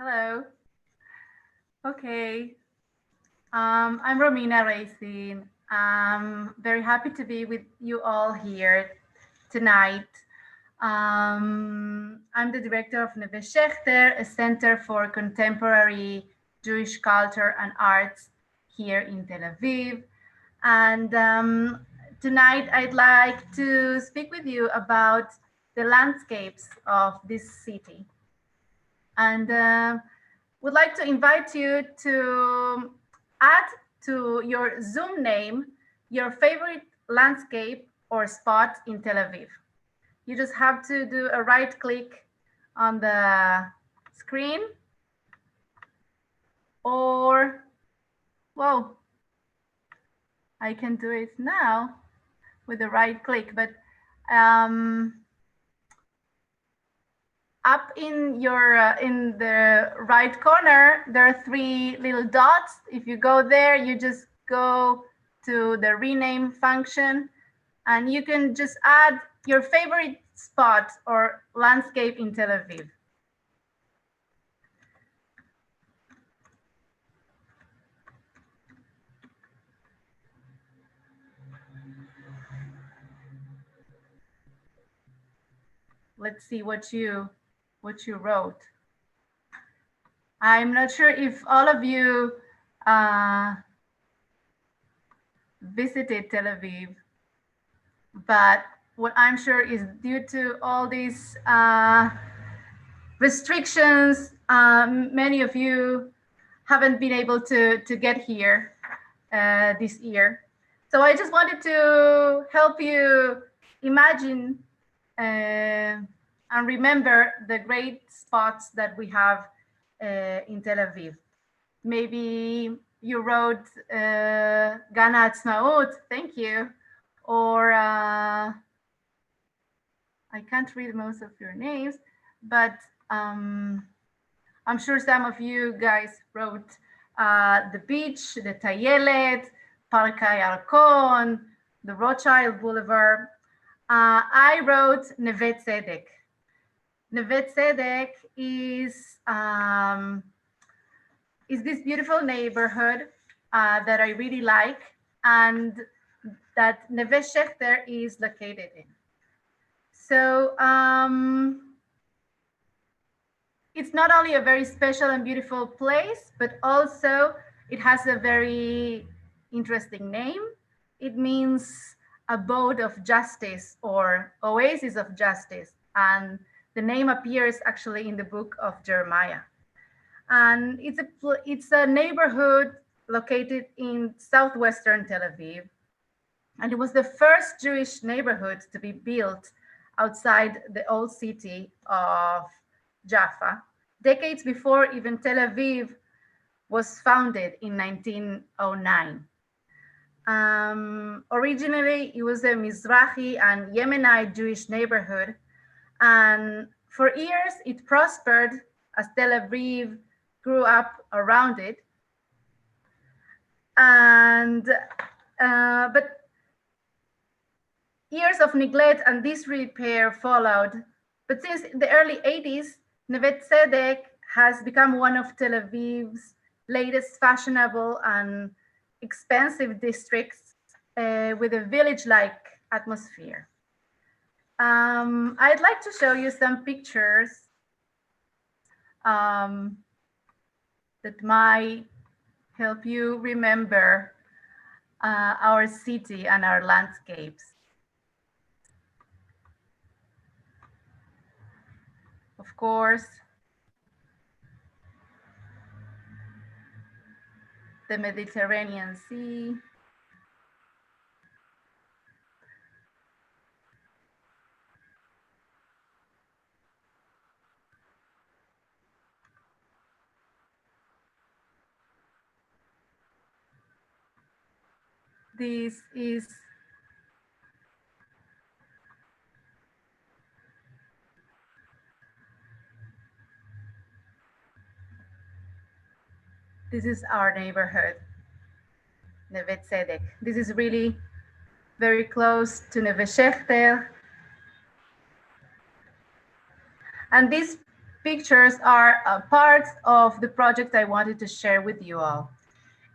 Hello. Okay. I'm Romina Reisin. I'm very happy to be with you all here tonight. I'm the director of Neve Schechter, a center for contemporary Jewish culture and arts here in Tel Aviv. And tonight I'd like to speak with you about the landscapes of this city. And would like to invite you to add to your Zoom name your favorite landscape or spot in Tel Aviv. You just have to do a right click on the screen or, whoa, I can do it now with the right click, but up in the right corner, there are three little dots. If you go there, you just go to the rename function and you can just add your favorite spot or landscape in Tel Aviv. Let's see what you wrote. I'm not sure if all of you visited Tel Aviv, but what I'm sure is due to all these restrictions, many of you haven't been able to get here this year. So I just wanted to help you imagine and remember the great spots that we have in Tel Aviv. Maybe you wrote Gan HaAtzmaut, thank you, or I can't read most of your names, but I'm sure some of you guys wrote the beach, the Tayelet, Park Yarkon, the Rothschild Boulevard. I wrote Neve Tzedek. Neve Tzedek is this beautiful neighborhood that I really like and that Neve Schechter is located in. So it's not only a very special and beautiful place, but also it has a very interesting name. It means abode of justice or oasis of justice. And the name appears actually in the book of Jeremiah. And it's a neighborhood located in southwestern Tel Aviv. And it was the first Jewish neighborhood to be built outside the old city of Jaffa, decades before even Tel Aviv was founded in 1909. Originally, it was a Mizrahi and Yemenite Jewish neighborhood. And for years, it prospered as Tel Aviv grew up around it. And but years of neglect and disrepair followed. But since the early 80s, Neve Tzedek has become one of Tel Aviv's latest fashionable and expensive districts with a village-like atmosphere. I'd like to show you some pictures that might help you remember our city and our landscapes. Of course, the Mediterranean Sea. This is our neighborhood, Neve Tzedek. This is really very close to Neve Schechter. And this pictures are parts of the project I wanted to share with you all.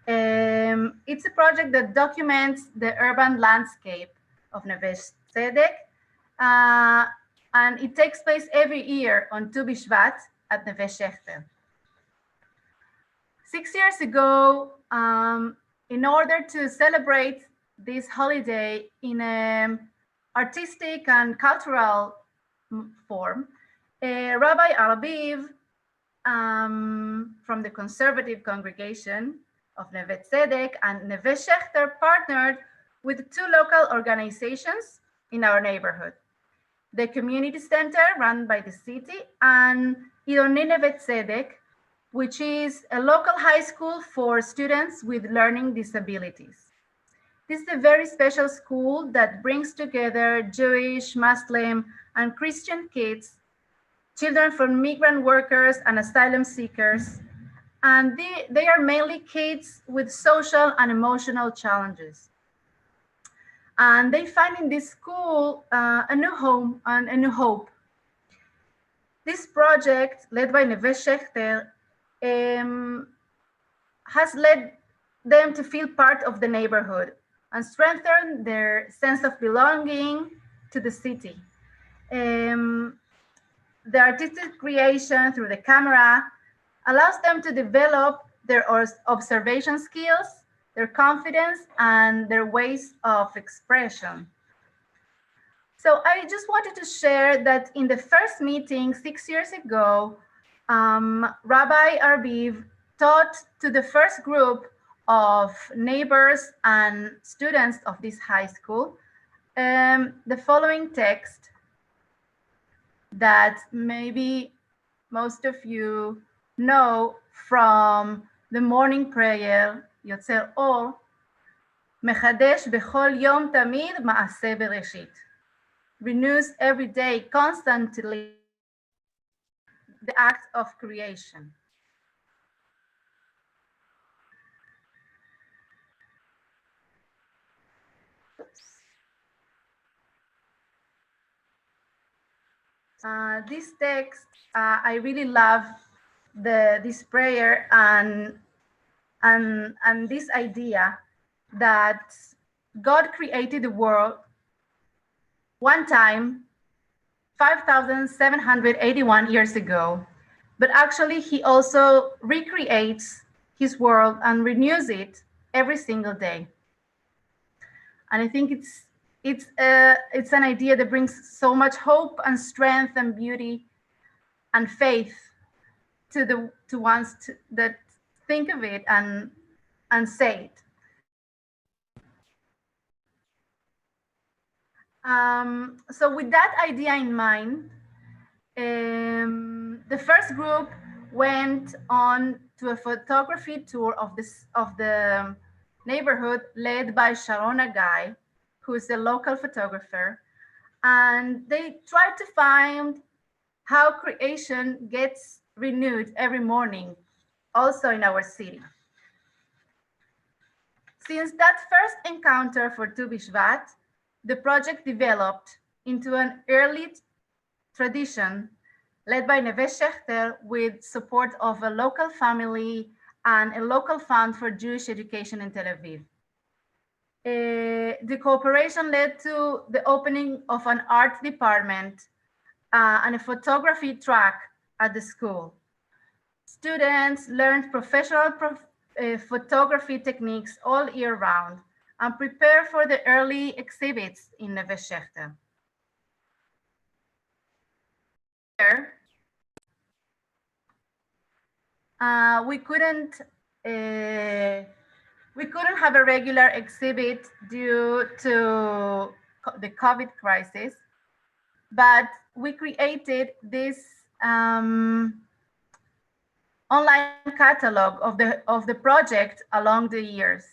It's a project that documents the urban landscape of Neve Tzedek, uh, and it takes place every year on Tu Bishvat at Neve Schechter. 6 years ago, in order to celebrate this holiday in an artistic and cultural form, Rabbi Arbiv from the conservative congregation of Neve Tzedek and Neve Schechter partnered with two local organizations in our neighborhood. The community center run by the city and adorn Neve Tzedek, which is a local high school for students with learning disabilities. This is a very special school that brings together Jewish, Muslim, and Christian kids, children from migrant workers and asylum seekers, and they are mainly kids with social and emotional challenges. And they find in this school a new home and a new hope. This project, led by Neve Schechter, has led them to feel part of the neighborhood and strengthen their sense of belonging to the city. The artistic creation through the camera allows them to develop their observation skills, their confidence, and their ways of expression. So I just wanted to share that in the first meeting 6 years ago, Rabbi Arbiv taught to the first group of neighbors and students of this high school the following text that maybe most of you know from the morning prayer, יוצר אור, מחדש בכל יום תמיד מעשה בראשית. Renews every day constantly the act of creation. This text, I really love this prayer and this idea that God created the world one time 5,781 years ago, but actually he also recreates his world and renews it every single day. And I think it's an idea that brings so much hope and strength and beauty and faith to ones that think of it and say it. So with that idea in mind, the first group went on to a photography tour of the neighborhood led by Sharon Agai, who is a local photographer, and they tried to find how creation gets renewed every morning, also in our city. Since that first encounter for Tu Bishvat, the project developed into an early tradition led by Neve Schechter with support of a local family and a local fund for Jewish education in Tel Aviv. The cooperation led to the opening of an art department and a photography track at the school. Students learned professional photography techniques all year round and prepare for the early exhibits in Neve Schechter. We couldn't have a regular exhibit due to the COVID crisis, but we created this online catalog of the project along the years.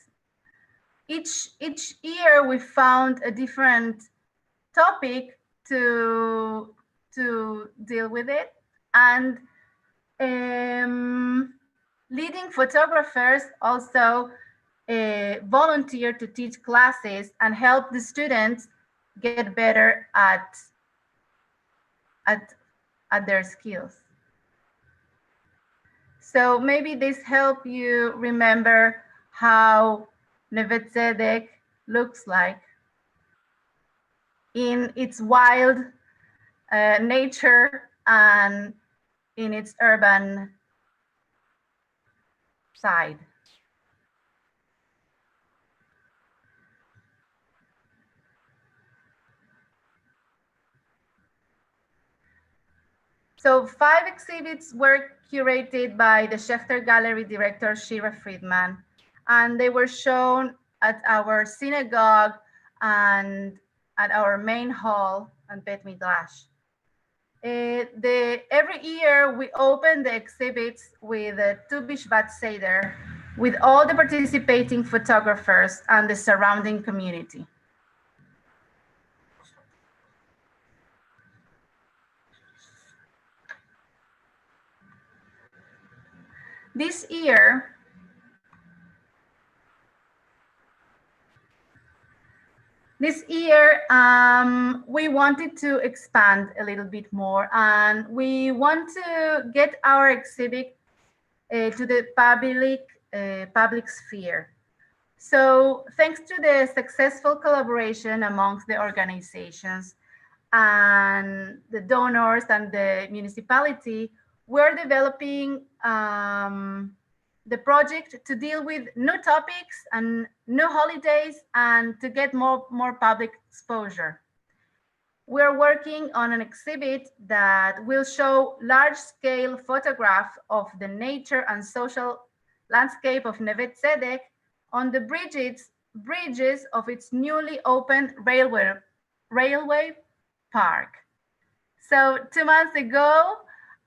Each year we found a different topic to deal with it, and leading photographers also volunteer to teach classes and help the students get better at their skills. So maybe this help you remember how Neve Tzedek looks like in its wild nature and in its urban side. So 5 exhibits were curated by the Schechter Gallery director, Shira Friedman, and they were shown at our synagogue and at our main hall and Bet Midrash. Every year we open the exhibits with a Tu Bishvat Seder with all the participating photographers and the surrounding community. This year, we wanted to expand a little bit more, and we want to get our exhibit to the public sphere. So thanks to the successful collaboration amongst the organizations and the donors and the municipality, we're developing the project to deal with new topics and new holidays and to get more public exposure. We're working on an exhibit that will show large-scale photographs of the nature and social landscape of Neve Tzedek on the bridges of its newly opened railway park. So 2 months ago,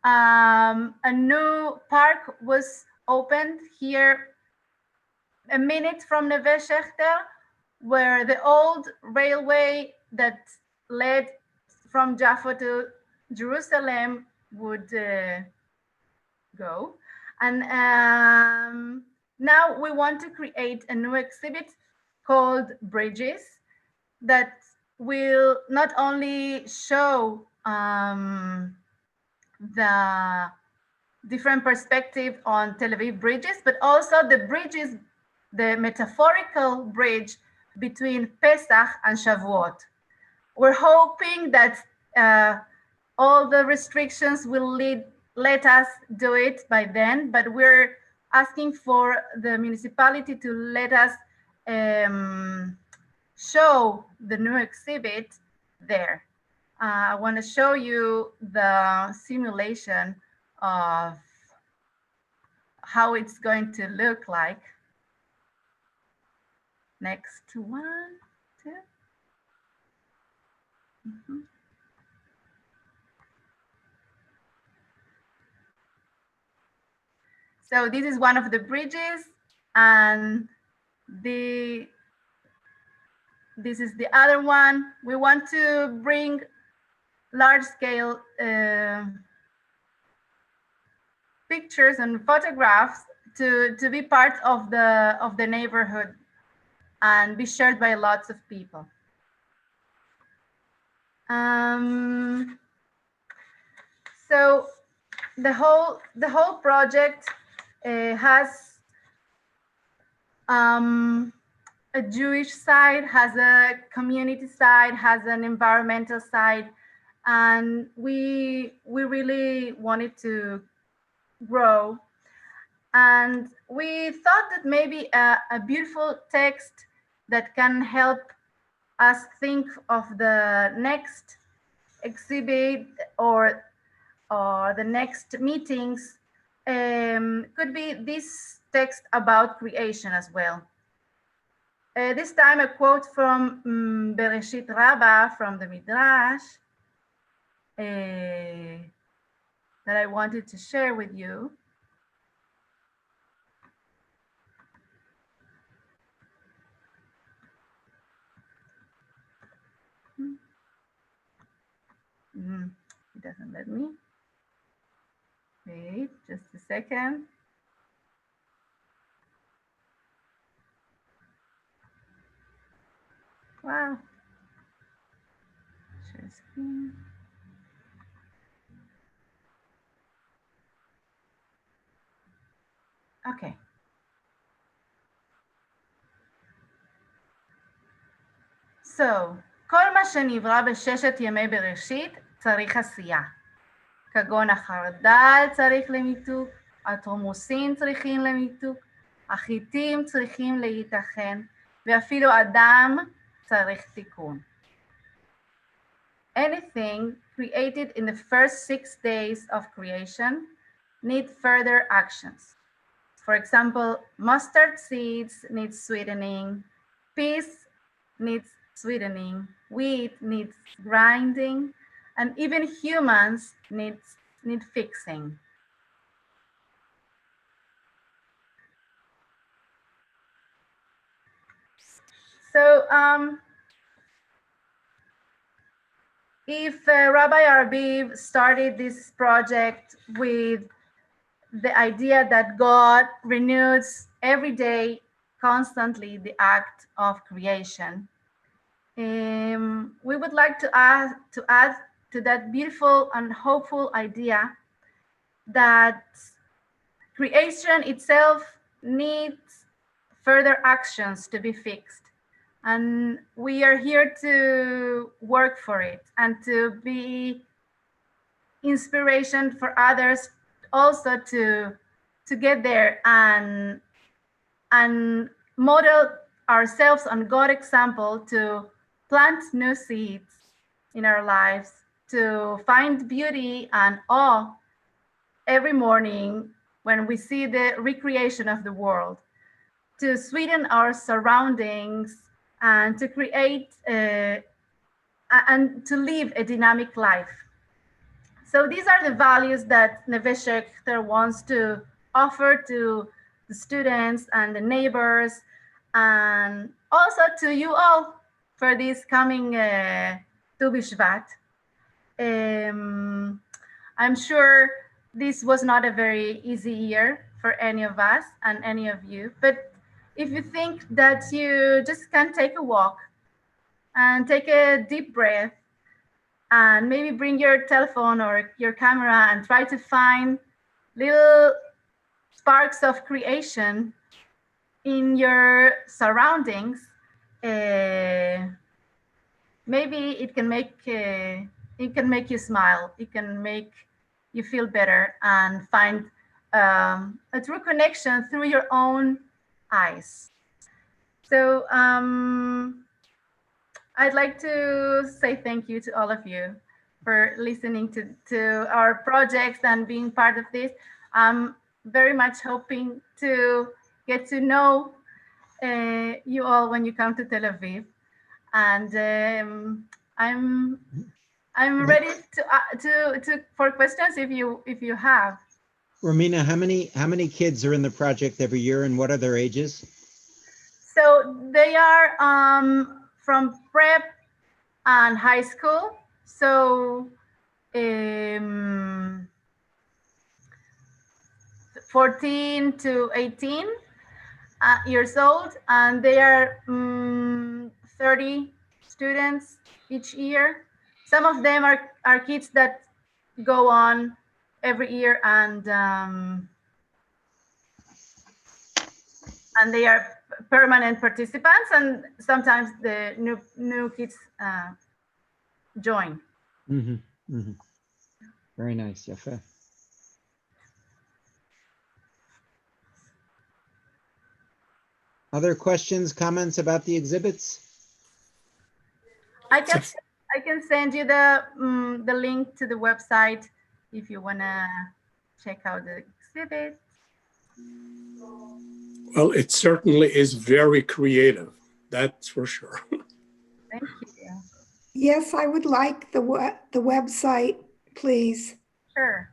a new park was opened here a minute from Neve Schechter, where the old railway that led from Jaffa to Jerusalem would go. And now we want to create a new exhibit called Bridges that will not only show the different perspective on Tel Aviv bridges, but also the bridges, the metaphorical bridge between Pesach and Shavuot. We're hoping that all the restrictions will let us do it by then, but we're asking for the municipality to let us show the new exhibit there. I want to show you the simulation of how it's going to look like. Next one, two. Mm-hmm. So this is one of the bridges, and this is the other one. We want to bring large-scale pictures and photographs to be part of the neighborhood and be shared by lots of people. So the whole project has a Jewish side, has a community side, has an environmental side, and we really wanted to grow. And we thought that maybe a beautiful text that can help us think of the next exhibit or the next meetings could be this text about creation as well. This time a quote from Bereshit Rabbah from the Midrash that I wanted to share with you. It doesn't let me. Wait, just a second. Wow. Share screen. Okay. So, כל מה שנברא בששת ימי בראשית צריך עשייה. כגון החרדל צריך למיתוק, התרומוסין צריכים למיתוק, החיטים צריכים להיטחן, ואפילו אדם צריך תיקון. Anything created in the first 6 days of creation need further actions. For example, mustard seeds need sweetening, peas needs sweetening, wheat needs grinding, and even humans need fixing. So if Rabbi Arbiv started this project with the idea that God renews every day constantly the act of creation, we would like to add to that beautiful and hopeful idea that creation itself needs further actions to be fixed. And we are here to work for it and to be inspiration for others also to get there and model ourselves on God's example to plant new seeds in our lives, to find beauty and awe every morning when we see the recreation of the world, to sweeten our surroundings and to create and to live a dynamic life. So these are the values that Neve Schechter wants to offer to the students and the neighbors, and also to you all for this coming Tu Bishvat. I'm sure this was not a very easy year for any of us and any of you, but if you think that you just can take a walk and take a deep breath and maybe bring your telephone or your camera and try to find little sparks of creation in your surroundings, maybe it can make you smile. It can make you feel better and find a true connection through your own eyes. So I'd like to say thank you to all of you for listening to our projects and being part of this. I'm very much hoping to get to know you all when you come to Tel Aviv, and I'm ready to for questions if you have. Romina, how many kids are in the project every year, and what are their ages? So they are from prep and high school. So 14 to 18 years old, and they are 30 students each year. Some of them are kids that go on every year, and they are permanent participants, and sometimes the new kids join. Mm-hmm, mm-hmm. Very nice, Yafa. Other questions, comments about the exhibits? I can send you the link to the website if you wanna check out the exhibit. Well, it certainly is very creative. That's for sure. Thank you. Yes, I would like the website, please. Sure.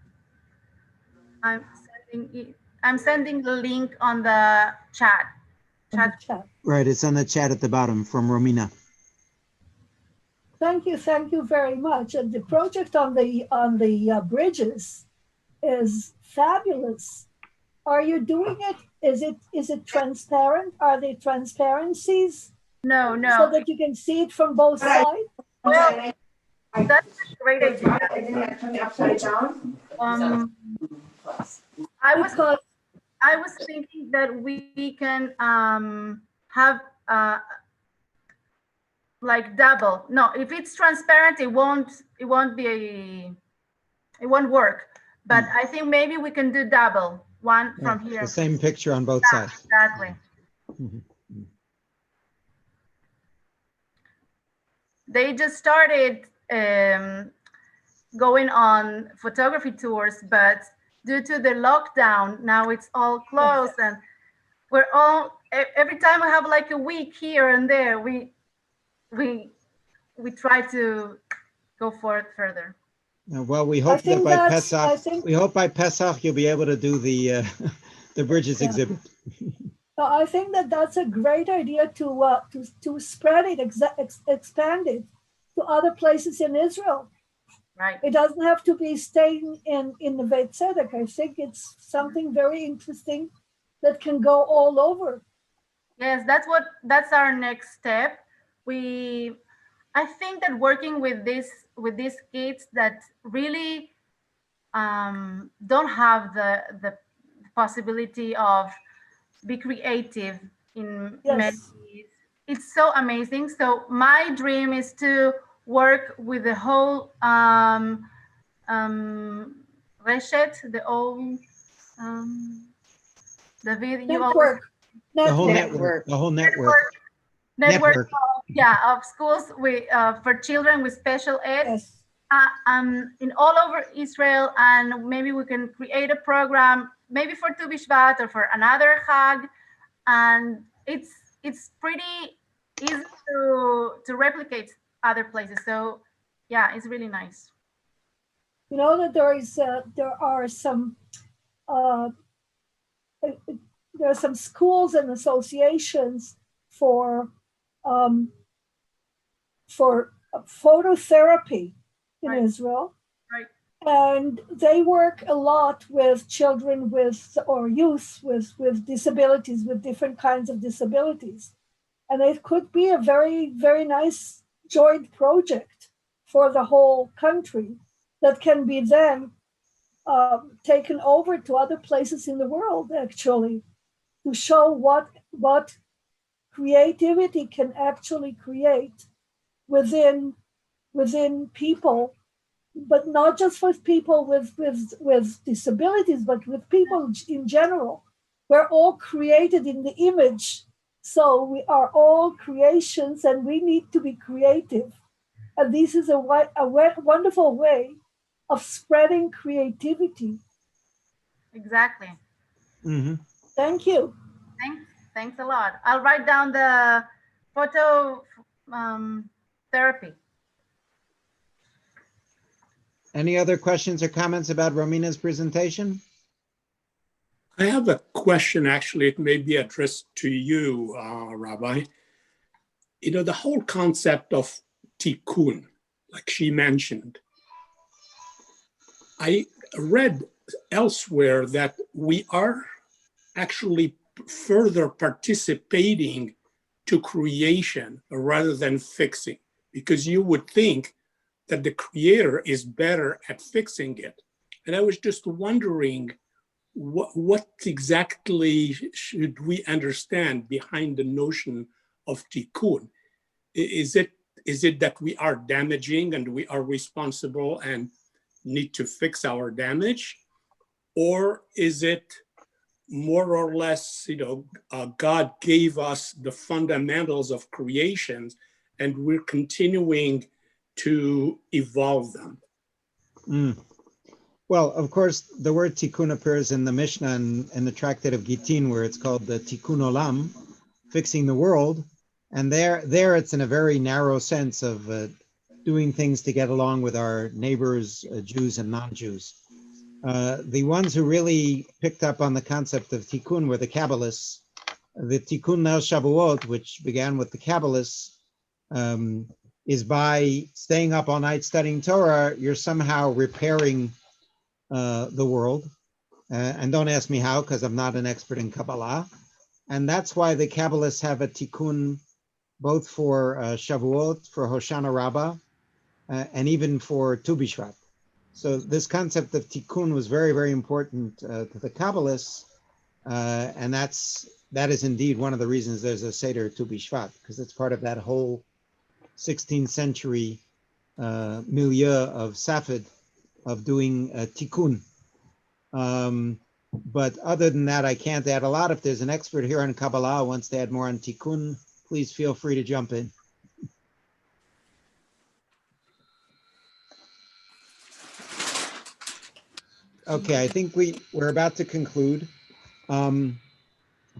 I'm sending the link on the chat. Right, it's on the chat at the bottom from Romina. Thank you very much. And the project on the bridges is fabulous. Are you doing it? Is it transparent? Are they transparencies? No. So that you can see it from both sides? Well, that's a great idea. I was thinking that we can have like double. No, if it's transparent, it won't work. But I think maybe we can do double, one Yeah, from here. the same picture on both sides. Exactly. Mhm. They just started going on photography tours, but due to the lockdown, now it's all closed, and we're all every time we have like a week here and there, we try to go forward further. Well, we I hope that think by that's, I Pesach, think, we hope by Pesach you'll be able to do the the bridges Yeah. exhibit. I think that that's a great idea to spread it, expand it to other places in Israel. Right. It doesn't have to be staying in the Beit Tzedek. I think it's something very interesting that can go all over. Yes, that's our next step. I think that working with these kids that really don't have the possibility of be creative in many Yes. ways. It's so amazing. So my dream is to work with the whole reshet, the whole David, you always The whole Network. network, the whole network. network Network. of schools with for children with special ed Yes. in all over Israel, and maybe we can create a program, maybe for Tu Bishvat or for another Chag, and it's pretty easy to replicate other places. So yeah, it's really nice. You know that there are some uh, schools and associations for um, phototherapy in Right. Israel, Right. and they work a lot with children with or youth with disabilities, with different kinds of disabilities, and it could be a very nice joint project for the whole country that can be then taken over to other places in the world, actually, to show what creativity can actually create within people, but not just with people with disabilities, but with people in general. We're all created in the image, so we are all creations, and we need to be creative. And this is a wonderful way of spreading creativity. Exactly. Hmm. Thank you. Thanks a lot. I'll write down the photo therapy. Any other questions or comments about Romina's presentation? I have a question, actually. It may be addressed to you, Rabbi. You know, the whole concept of tikkun, like she mentioned, I read elsewhere that we are actually further participating to creation rather than fixing, because you would think that the creator is better at fixing it. And I was just wondering, what exactly should we understand behind the notion of tikkun? Is it that we are damaging and we are responsible and need to fix our damage? Or is it more or less, God gave us the fundamentals of creations and we're continuing to evolve them? Mm. Well, of course, the word tikkun appears in the Mishnah and the Tractate of Gittin, where it's called the tikkun olam, fixing the world. And there it's in a very narrow sense of doing things to get along with our neighbors, Jews and non-Jews. The ones who really picked up on the concept of tikkun were the Kabbalists. The tikkun Leil Shavuot, which began with the Kabbalists, is by staying up all night studying Torah, you're somehow repairing the world. And don't ask me how, because I'm not an expert in Kabbalah. And that's why the Kabbalists have a tikkun both for Shavuot, for Hoshana Rabbah, and even for Tu Bishvat. So this concept of tikkun was very, very important to the Kabbalists. And that is indeed one of the reasons there's a Seder Tu Bishvat, because it's part of that whole 16th century milieu of Safed, of doing tikkun. But other than that, I can't add a lot. If there's an expert here on Kabbalah who wants to add more on tikkun, please feel free to jump in. Okay, I think we're about to conclude.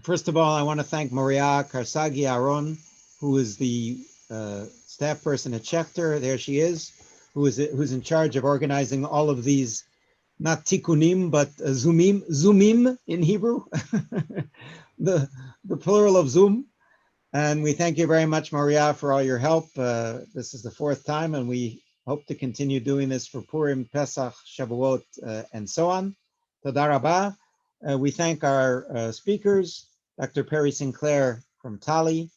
First of all, I want to thank Maria Karsagi Aron, who is the staff person at Schechter. There she is, who's in charge of organizing all of these, not tikkunim, but zoomim in Hebrew, the plural of Zoom. And we thank you very much, Maria, for all your help. This is the 4th time, and we hope to continue doing this for Purim, Pesach, Shavuot, and so on. Toda rabah. We thank our speakers, Dr. Perry Sinclair from Tali,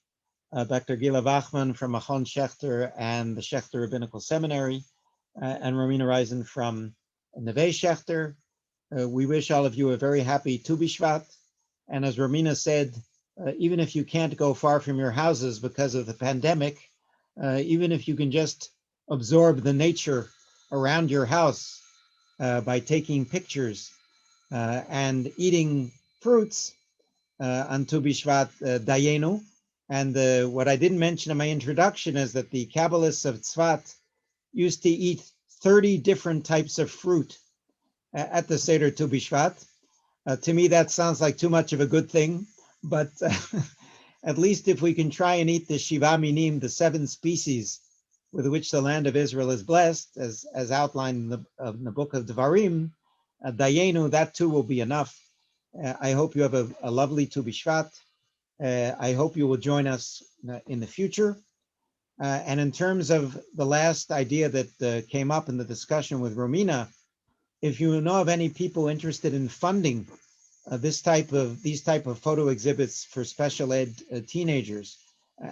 Dr. Gila Wachman from Machon Schechter and the Schechter Rabbinical Seminary, and Romina Reisin from Neve Schechter. We wish all of you a very happy Tu Bishvat. And as Romina said, even if you can't go far from your houses because of the pandemic, even if you can just absorb the nature around your house by taking pictures and eating fruits on Tu Bishvat Dayenu. And what I didn't mention in my introduction is that the Kabbalists of Tzvat used to eat 30 different types of fruit at the Seder Tu Bishvat. To me, that sounds like too much of a good thing, but at least if we can try and eat the Shiva Minim, the 7 species with which the land of Israel is blessed, as outlined in the book of Devarim, Dayenu, that too will be enough. I hope you have a lovely Tu Bishvat. I hope you will join us in the future. And in terms of the last idea that came up in the discussion with Romina, if you know of any people interested in funding these type of photo exhibits for special ed teenagers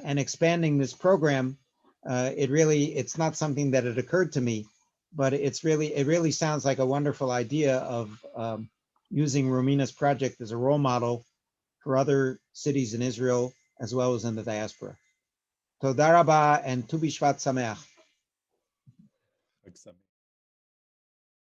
and expanding this program, it's not something that had occurred to me, but it really sounds like a wonderful idea of using Romina's project as a role model for other cities in Israel as well as in the diaspora. Toda rabah and Tu Bishvat Sameach.